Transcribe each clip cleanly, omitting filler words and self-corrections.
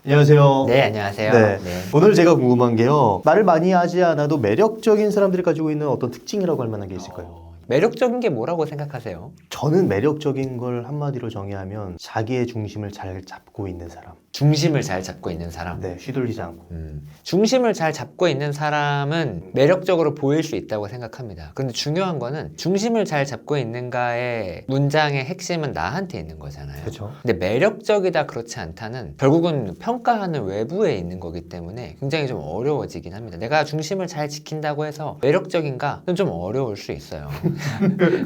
안녕하세요. 네, 안녕하세요. 네. 네. 오늘 제가 궁금한 게요. 말을 많이 하지 않아도 매력적인 사람들이 가지고 있는 어떤 특징이라고 할 만한 게 있을까요? 매력적인 게 뭐라고 생각하세요? 저는 매력적인 걸 한마디로 정의하면 자기의 중심을 잘 잡고 있는 사람. 중심을 잘 잡고 있는 사람. 네, 휘둘리지 않고. 중심을 잘 잡고 있는 사람은 매력적으로 보일 수 있다고 생각합니다. 근데 중요한 거는 중심을 잘 잡고 있는가의 문장의 핵심은 나한테 있는 거잖아요. 그렇죠. 근데 매력적이다 그렇지 않다는 결국은 평가하는 외부에 있는 거기 때문에 굉장히 좀 어려워지긴 합니다. 내가 중심을 잘 지킨다고 해서 매력적인가? 는 좀 어려울 수 있어요.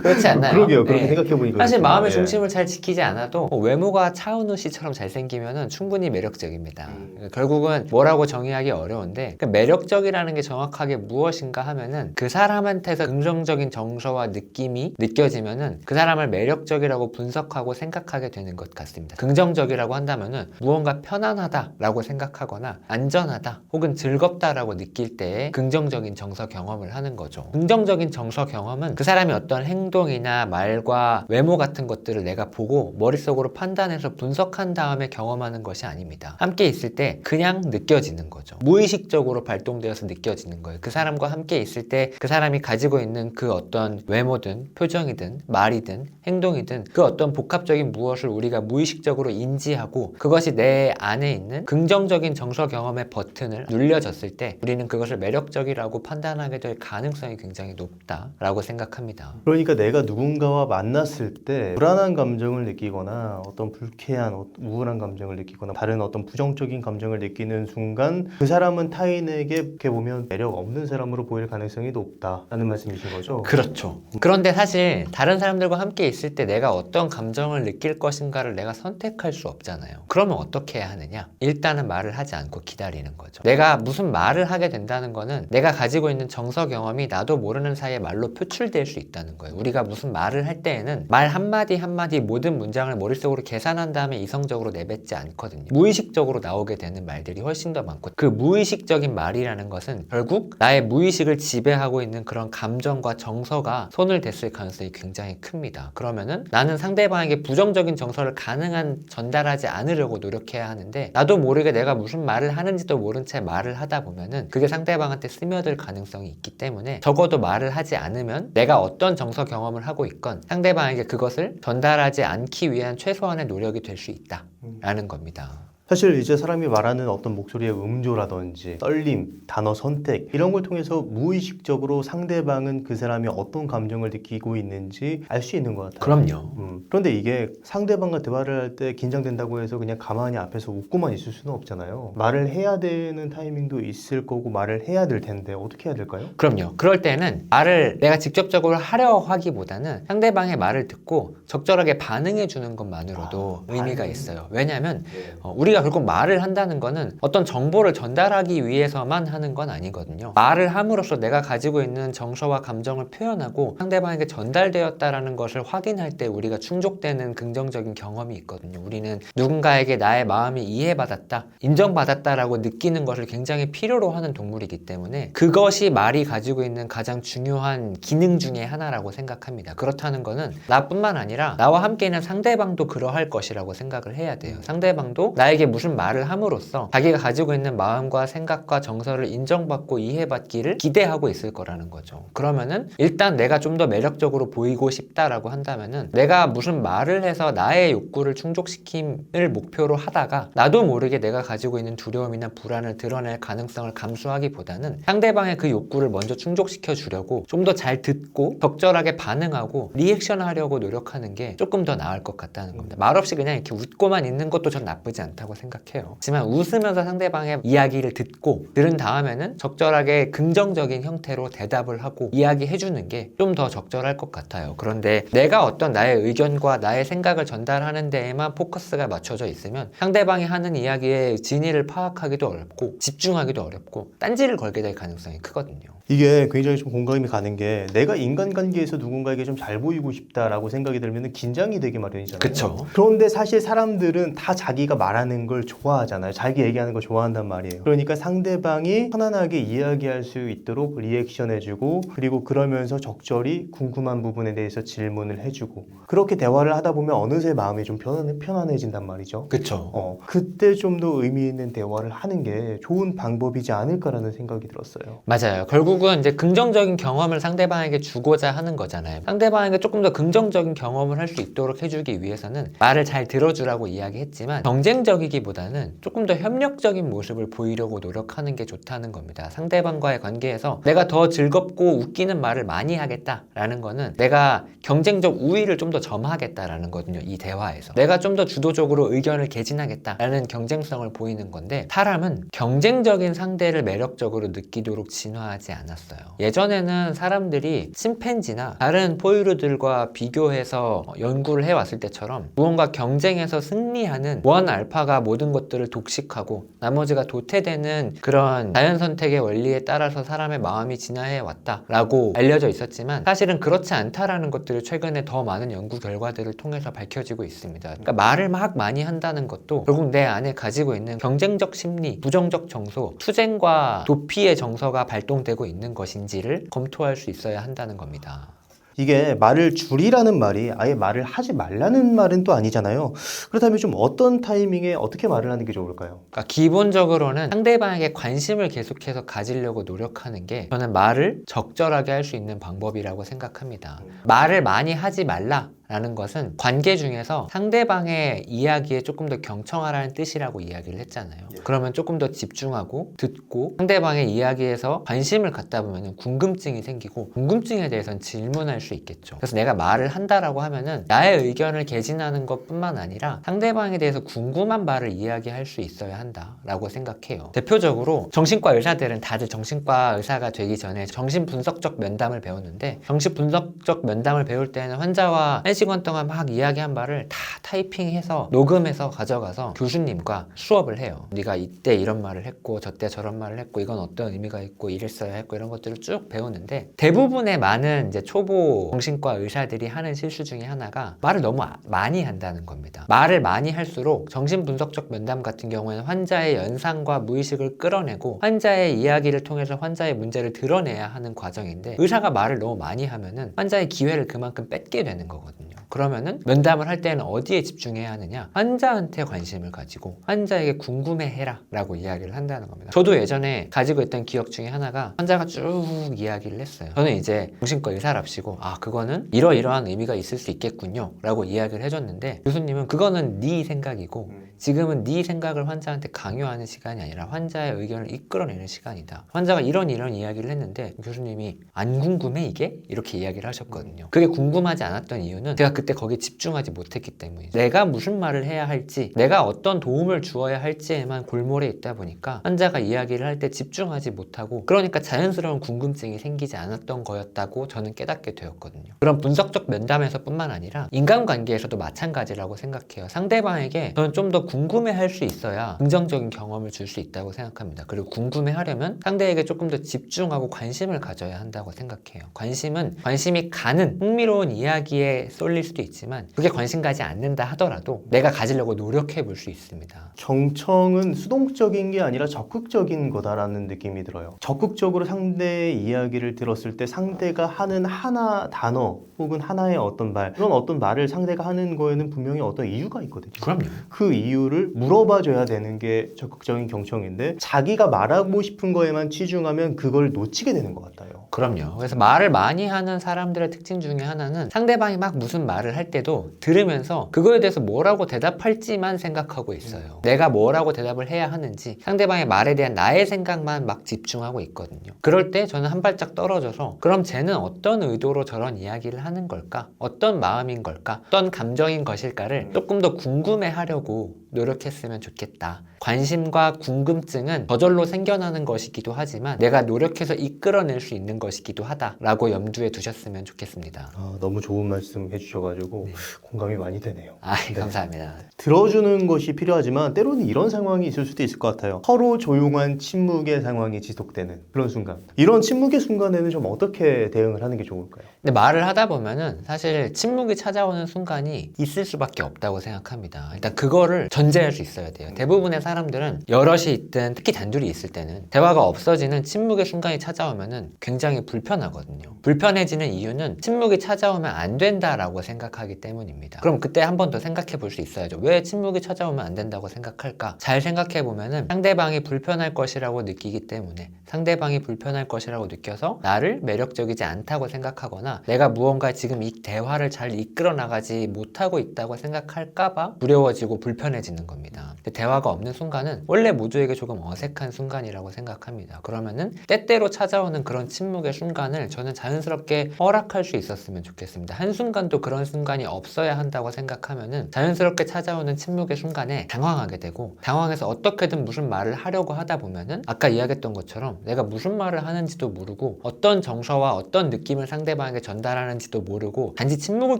그렇지 않나요? 그러게요. 그렇게 네. 생각해보니까. 사실 그렇구나. 마음의 예. 중심을 잘 지키지 않아도 외모가 차은우 씨처럼 잘생기면 충분히 매력적입니다. 결국은 뭐라고 정의하기 어려운데 그 매력적이라는 게 정확하게 무엇인가 하면은 그 사람한테서 긍정적인 정서와 느낌이 느껴지면은 그 사람을 매력적이라고 분석하고 생각하게 되는 것 같습니다. 긍정적이라고 한다면은 무언가 편안하다라고 생각하거나 안전하다 혹은 즐겁다라고 느낄 때에 긍정적인 정서 경험을 하는 거죠. 긍정적인 정서 경험은 그 사람이 어떤 행동이나 말과 외모 같은 것들을 내가 보고 머릿속으로 판단해서 분석한 다음에 경험하는 것이 아닙니다. 함께 있을 때 그냥 느껴지는 거죠. 무의식적으로 발동되어서 느껴지는 거예요. 그 사람과 함께 있을 때 그 사람이 가지고 있는 그 어떤 외모든 표정이든 말이든 행동이든 그 어떤 복합적인 무엇을 우리가 무의식적으로 인지하고 그것이 내 안에 있는 긍정적인 정서 경험의 버튼을 눌려졌을 때 우리는 그것을 매력적이라고 판단하게 될 가능성이 굉장히 높다라고 생각합니다. 그러니까 내가 누군가와 만났을 때 불안한 감정을 느끼거나 어떤 불쾌한 우울한 감정을 느끼거나 다른 어떤 부정적인 감정을 느끼는 순간 그 사람은 타인에게 이렇게 보면 매력 없는 사람으로 보일 가능성이 높다라는 말씀이신 거죠? 그렇죠. 그런데 사실 다른 사람들과 함께 있을 때 내가 어떤 감정을 느낄 것인가를 내가 선택할 수 없잖아요. 그러면 어떻게 해야 하느냐? 일단은 말을 하지 않고 기다리는 거죠. 내가 무슨 말을 하게 된다는 거는 내가 가지고 있는 정서 경험이 나도 모르는 사이에 말로 표출될 수 있다는 거예요. 우리가 무슨 말을 할 때에는 말 한마디 한마디 모든 문장을 머릿속으로 계산한 다음에 이성적으로 내뱉지 않거든요. 무의식적으로 나오게 되는 말들이 훨씬 더 많고 그 무의식적인 말이라는 것은 결국 나의 무의식을 지배하고 있는 그런 감정과 정서가 손을 댔을 가능성이 굉장히 큽니다. 그러면은 나는 상대방에게 부정적인 정서를 가능한 전달하지 않으려고 노력해야 하는데 나도 모르게 내가 무슨 말을 하는지도 모른 채 말을 하다 보면은 그게 상대방한테 스며들 가능성이 있기 때문에 적어도 말을 하지 않으면 내가 어떤 정서 경험을 하고 있건 상대방에게 그것을 전달하지 않기 위한 최소한의 노력이 될 수 있다라는 겁니다. 사실 이제 사람이 말하는 어떤 목소리의 음조라든지 떨림, 단어 선택 이런 걸 통해서 무의식적으로 상대방은 그 사람이 어떤 감정을 느끼고 있는지 알 수 있는 것 같아요. 그럼요. 그런데 이게 상대방과 대화를 할 때 긴장된다고 해서 그냥 가만히 앞에서 웃고만 있을 수는 없잖아요. 말을 해야 되는 타이밍도 있을 거고 말을 해야 될 텐데 어떻게 해야 될까요? 그럼요. 그럴 때는 말을 내가 직접적으로 하려 하기보다는 상대방의 말을 듣고 적절하게 반응해 주는 것만으로도 의미가 있어요. 왜냐하면 우리가 결국 말을 한다는 거는 어떤 정보를 전달하기 위해서만 하는 건 아니거든요. 말을 함으로써 내가 가지고 있는 정서와 감정을 표현하고 상대방에게 전달되었다라는 것을 확인할 때 우리가 충족되는 긍정적인 경험이 있거든요. 우리는 누군가에게 나의 마음이 이해받았다, 인정받았다라고 느끼는 것을 굉장히 필요로 하는 동물이기 때문에 그것이 말이 가지고 있는 가장 중요한 기능 중에 하나라고 생각합니다. 그렇다는 거는 나뿐만 아니라 나와 함께 있는 상대방도 그러할 것이라고 생각을 해야 돼요. 상대방도 나에게 무슨 말을 함으로써 자기가 가지고 있는 마음과 생각과 정서를 인정받고 이해받기를 기대하고 있을 거라는 거죠. 그러면은 일단 내가 좀 더 매력적으로 보이고 싶다라고 한다면은 내가 무슨 말을 해서 나의 욕구를 충족시킴을 목표로 하다가 나도 모르게 내가 가지고 있는 두려움이나 불안을 드러낼 가능성을 감수하기보다는 상대방의 그 욕구를 먼저 충족시켜 주려고 좀 더 잘 듣고 적절하게 반응하고 리액션 하려고 노력하는 게 조금 더 나을 것 같다는 겁니다. 말없이 그냥 이렇게 웃고만 있는 것도 전 나쁘지 않다고 생각해요. 하지만 웃으면서 상대방의 이야기를 듣고 들은 다음에는 적절하게 긍정적인 형태로 대답을 하고 이야기해주는 게 좀 더 적절할 것 같아요. 그런데 내가 어떤 나의 의견과 나의 생각을 전달하는 데에만 포커스가 맞춰져 있으면 상대방이 하는 이야기의 진위를 파악하기도 어렵고 집중하기도 어렵고 딴지를 걸게 될 가능성이 크거든요. 이게 굉장히 좀 공감이 가는 게 내가 인간관계에서 누군가에게 좀 잘 보이고 싶다라고 생각이 들면 긴장이 되기 마련이잖아요. 그쵸. 그런데 사실 사람들은 다 자기가 말하는 걸 좋아하잖아요. 자기 얘기하는 걸 좋아한단 말이에요. 그러니까 상대방이 편안하게 이야기할 수 있도록 리액션해주고 그리고 그러면서 적절히 궁금한 부분에 대해서 질문을 해주고 그렇게 대화를 하다 보면 어느새 마음이 좀 편안해진단 말이죠. 그쵸. 그때 좀 더 의미 있는 대화를 하는 게 좋은 방법이지 않을까라는 생각이 들었어요. 맞아요. 결국은 이제 긍정적인 경험을 상대방에게 주고자 하는 거잖아요. 상대방에게 조금 더 긍정적인 경험을 할 수 있도록 해주기 위해서는 말을 잘 들어주라고 이야기했지만 경쟁적이기보다는 조금 더 협력적인 모습을 보이려고 노력하는 게 좋다는 겁니다. 상대방과의 관계에서 내가 더 즐겁고 웃기는 말을 많이 하겠다라는 거는 내가 경쟁적 우위를 좀 더 점하겠다라는 거거든요. 이 대화에서. 내가 좀 더 주도적으로 의견을 개진하겠다라는 경쟁성을 보이는 건데 사람은 경쟁적인 상대를 매력적으로 느끼도록 진화하지 않았어요. 예전에는 사람들이 침팬지나 다른 포유류들과 비교해서 연구를 해왔을 때처럼 무언가 경쟁에서 승리하는 원 알파가 모든 것들을 독식하고 나머지가 도태되는 그런 자연선택의 원리에 따라서 사람의 마음이 진화해 왔다라고 알려져 있었지만 사실은 그렇지 않다라는 것들이 최근에 더 많은 연구 결과들을 통해서 밝혀지고 있습니다. 그러니까 말을 막 많이 한다는 것도 결국 내 안에 가지고 있는 경쟁적 심리, 부정적 정서, 투쟁과 도피의 정서가 발동되고 있는 것인지를 검토할 수 있어야 한다는 겁니다. 이게 말을 줄이라는 말이 아예 말을 하지 말라는 말은 또 아니잖아요. 그렇다면 좀 어떤 타이밍에 어떻게 말을 하는 게 좋을까요? 그러니까 기본적으로는 상대방에게 관심을 계속해서 가지려고 노력하는 게 저는 말을 적절하게 할 수 있는 방법이라고 생각합니다. 말을 많이 하지 말라 라는 것은 관계 중에서 상대방의 이야기에 조금 더 경청하라는 뜻이라고 이야기를 했잖아요. 그러면 조금 더 집중하고 듣고 상대방의 이야기에서 관심을 갖다 보면 궁금증이 생기고 궁금증에 대해서는 질문할 수 있겠죠. 그래서 내가 말을 한다라고 하면은 나의 의견을 개진하는 것뿐만 아니라 상대방에 대해서 궁금한 바를 이야기할 수 있어야 한다라고 생각해요. 대표적으로 정신과 의사들은 다들 정신과 의사가 되기 전에 정신분석적 면담을 배웠는데 정신분석적 면담을 배울 때는 환자와 1시간 동안 막 이야기한 바를 다 타이핑해서 녹음해서 가져가서 교수님과 수업을 해요. 네가 이때 이런 말을 했고 저때 저런 말을 했고 이건 어떤 의미가 있고 이랬어야 했고 이런 것들을 쭉 배우는데 대부분의 많은 이제 초보 정신과 의사들이 하는 실수 중에 하나가 말을 너무 많이 한다는 겁니다. 말을 많이 할수록 정신분석적 면담 같은 경우에는 환자의 연상과 무의식을 끌어내고 환자의 이야기를 통해서 환자의 문제를 드러내야 하는 과정인데 의사가 말을 너무 많이 하면은 환자의 기회를 그만큼 뺏게 되는 거거든요. 그러면은 면담을 할 때는 어디에 집중해야 하느냐? 환자한테 관심을 가지고 환자에게 궁금해해라 라고 이야기를 한다는 겁니다. 저도 예전에 가지고 있던 기억 중에 하나가 환자가 쭉 이야기를 했어요. 저는 이제 정신과 의사랍시고 그거는 이러이러한 의미가 있을 수 있겠군요 라고 이야기를 해줬는데 교수님은 그거는 네 생각이고 지금은 네 생각을 환자한테 강요하는 시간이 아니라 환자의 의견을 이끌어내는 시간이다. 환자가 이런 이야기를 했는데 교수님이 안 궁금해 이게? 이렇게 이야기를 하셨거든요. 그게 궁금하지 않았던 이유는 제가 그때 거기에 집중하지 못했기 때문이죠. 내가 무슨 말을 해야 할지 내가 어떤 도움을 주어야 할지에만 골몰해 있다 보니까 환자가 이야기를 할 때 집중하지 못하고 그러니까 자연스러운 궁금증이 생기지 않았던 거였다고 저는 깨닫게 되었거든요. 그런 분석적 면담에서 뿐만 아니라 인간관계에서도 마찬가지라고 생각해요. 상대방에게 저는 좀 더 궁금해할 수 있어야 긍정적인 경험을 줄 수 있다고 생각합니다. 그리고 궁금해하려면 상대에게 조금 더 집중하고 관심을 가져야 한다고 생각해요. 관심은 관심이 가는 흥미로운 이야기에 쏠릴 수도 있지만 그게 관심 가지 않는다 하더라도 내가 가지려고 노력해 볼 수 있습니다. 경청은 수동적인 게 아니라 적극적인 거다라는 느낌이 들어요. 적극적으로 상대의 이야기를 들었을 때 상대가 하는 하나 단어 혹은 하나의 어떤 말 그런 어떤 말을 상대가 하는 거에는 분명히 어떤 이유가 있거든요. 그럼요. 그 이유를 물어봐 줘야 되는 게 적극적인 경청인데 자기가 말하고 싶은 거에만 치중하면 그걸 놓치게 되는 것 같아요. 그럼요. 그래서 말을 많이 하는 사람들의 특징 중에 하나는 상대방이 막 무슨 말을 할 때도 들으면서 그거에 대해서 뭐라고 대답할지만 생각하고 있어요. 내가 뭐라고 대답을 해야 하는지 상대방의 말에 대한 나의 생각만 막 집중하고 있거든요. 그럴 때 저는 한 발짝 떨어져서 그럼 쟤는 어떤 의도로 저런 이야기를 하는 걸까? 어떤 마음인 걸까? 어떤 감정인 것일까를 조금 더 궁금해 하려고 노력했으면 좋겠다. 관심과 궁금증은 저절로 생겨나는 것이기도 하지만 내가 노력해서 이끌어낼 수 있는 것이기도 하다라고 염두에 두셨으면 좋겠습니다. 너무 좋은 말씀 해주셔가지고 네. 공감이 많이 되네요. 네. 감사합니다. 들어주는 것이 필요하지만 때로는 이런 상황이 있을 수도 있을 것 같아요. 서로 조용한 침묵의 상황이 지속되는 그런 순간. 이런 침묵의 순간에는 좀 어떻게 대응을 하는 게 좋을까요? 근데 말을 하다 보면은 사실 침묵이 찾아오는 순간이 있을 수밖에 없다고 생각합니다. 일단 그거를 전제할 수 있어야 돼요. 대부분의 사람들은 여럿이 있든 특히 단둘이 있을 때는 대화가 없어지는 침묵의 순간이 찾아오면은 굉장히 불편하거든요. 불편해지는 이유는 침묵이 찾아오면 안 된다라고 생각하기 때문입니다. 그럼 그때 한 번 더 생각해 볼 수 있어야죠. 왜 침묵이 찾아오면 안 된다고 생각할까? 잘 생각해 보면은 상대방이 불편할 것이라고 느끼기 때문에 상대방이 불편할 것이라고 느껴서 나를 매력적이지 않다고 생각하거나 내가 무언가 지금 이 대화를 잘 이끌어 나가지 못하고 있다고 생각할까봐 두려워지고 불편해지는 겁니다. 근데 대화가 없는 순간은 원래 모두에게 조금 어색한 순간이라고 생각합니다. 그러면은 때때로 찾아오는 그런 침묵의 순간을 저는 자연스럽게 허락할 수 있었으면 좋겠습니다. 한순간도 그런 순간이 없어야 한다고 생각하면은 자연스럽게 찾아오는 침묵의 순간에 당황하게 되고 당황해서 어떻게든 무슨 말을 하려고 하다 보면은 아까 이야기했던 것처럼 내가 무슨 말을 하는지도 모르고 어떤 정서와 어떤 느낌을 상대방에게 전달하는지도 모르고 단지 침묵을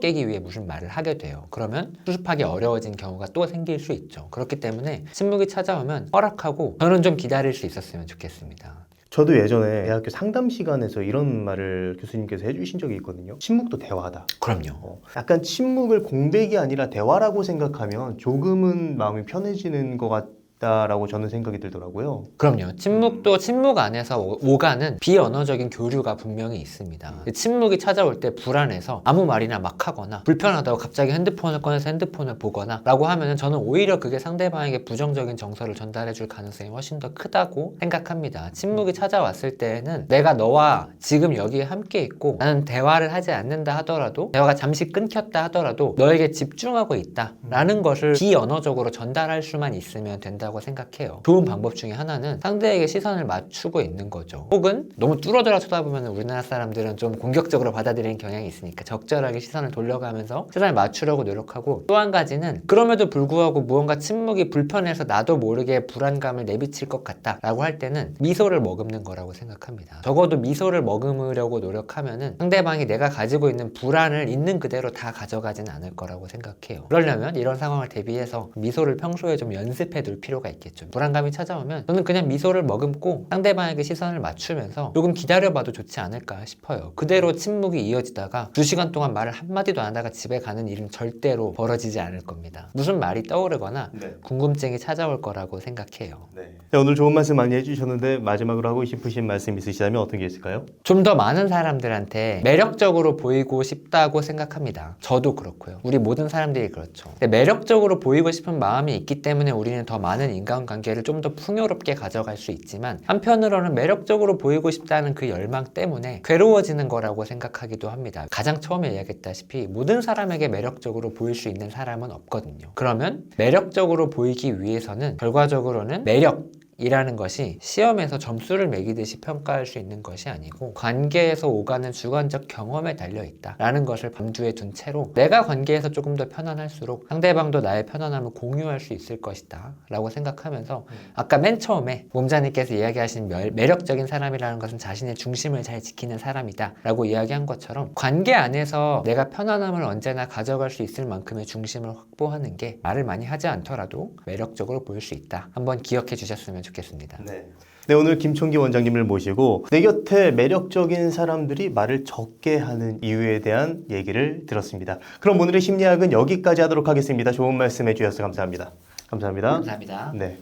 깨기 위해 무슨 말을 하게 돼요. 그러면 수습하기 어려워진 경우가 또 생길 수 있죠. 그렇기 때문에 침묵이 찾아오면 허락하고 저는 좀 기다릴 수 있었으면 좋겠습니다. 저도 예전에 대학교 상담 시간에서 이런 말을 교수님께서 해주신 적이 있거든요. 침묵도 대화다. 그럼요. 약간 침묵을 공백이 아니라 대화라고 생각하면 조금은 마음이 편해지는 것 같다라고 저는 생각이 들더라고요. 그럼요. 침묵도 침묵 안에서 오가는 비언어적인 교류가 분명히 있습니다. 침묵이 찾아올 때 불안해서 아무 말이나 막 하거나 불편하다고 갑자기 핸드폰을 꺼내서 핸드폰을 보거나 라고 하면은 저는 오히려 그게 상대방에게 부정적인 정서를 전달해 줄 가능성이 훨씬 더 크다고 생각합니다. 침묵이 찾아왔을 때는 내가 너와 지금 여기에 함께 있고 나는 대화를 하지 않는다 하더라도 대화가 잠시 끊겼다 하더라도 너에게 집중하고 있다 라는 것을 비언어적으로 전달할 수만 있으면 된다고 생각해요. 좋은 방법 중에 하나는 상대에게 시선을 맞추고 있는 거죠. 혹은 너무 뚫어져라 쳐다보면 우리나라 사람들은 좀 공격적으로 받아들이는 경향이 있으니까 적절하게 시선을 돌려가면서 시선을 맞추려고 노력하고 또 한 가지는 그럼에도 불구하고 무언가 침묵이 불편해서 나도 모르게 불안감을 내비칠 것 같다 라고 할 때는 미소를 머금는 거라고 생각합니다. 적어도 미소를 머금으려고 노력하면은 상대방이 내가 가지고 있는 불안을 있는 그대로 다 가져가진 않을 거라고 생각해요. 그러려면 이런 상황을 대비해서 미소를 평소에 좀 연습해 둘 필요가 있겠죠. 불안감이 찾아오면 저는 그냥 미소를 머금고 상대방에게 시선을 맞추면서 조금 기다려봐도 좋지 않을까 싶어요. 그대로 침묵이 이어지다가 2시간 동안 말을 한마디도 안 하다가 집에 가는 일은 절대로 벌어지지 않을 겁니다. 무슨 말이 떠오르거나 궁금증이 찾아올 거라고 생각해요. 네, 오늘 좋은 말씀 많이 해주셨는데 마지막으로 하고 싶으신 말씀 있으시다면 어떤 게 있을까요? 좀 더 많은 사람들한테 매력적으로 보이고 싶다고 생각합니다. 저도 그렇고요. 우리 모든 사람들이 그렇죠. 근데 매력적으로 보이고 싶은 마음이 있기 때문에 우리는 더 많은 인간관계를 좀 더 풍요롭게 가져갈 수 있지만 한편으로는 매력적으로 보이고 싶다는 그 열망 때문에 괴로워지는 거라고 생각하기도 합니다. 가장 처음에 이야기했다시피 모든 사람에게 매력적으로 보일 수 있는 사람은 없거든요. 그러면 매력적으로 보이기 위해서는 결과적으로는 이라는 것이 시험에서 점수를 매기듯이 평가할 수 있는 것이 아니고 관계에서 오가는 주관적 경험에 달려있다 라는 것을 염두에 둔 채로 내가 관계에서 조금 더 편안할수록 상대방도 나의 편안함을 공유할 수 있을 것이다 라고 생각하면서 아까 맨 처음에 몸자님께서 이야기하신 매력적인 사람이라는 것은 자신의 중심을 잘 지키는 사람이다 라고 이야기한 것처럼 관계 안에서 내가 편안함을 언제나 가져갈 수 있을 만큼의 중심을 확보하는 게 말을 많이 하지 않더라도 매력적으로 보일 수 있다. 한번 기억해 주셨으면 좋겠습니다. 네, 오늘 김총기 원장님을 모시고 내 곁에 매력적인 사람들이 말을 적게 하는 이유에 대한 얘기를 들었습니다. 그럼 오늘의 심리학은 여기까지 하도록 하겠습니다. 좋은 말씀 해주셔서 감사합니다. 감사합니다. 감사합니다. 네.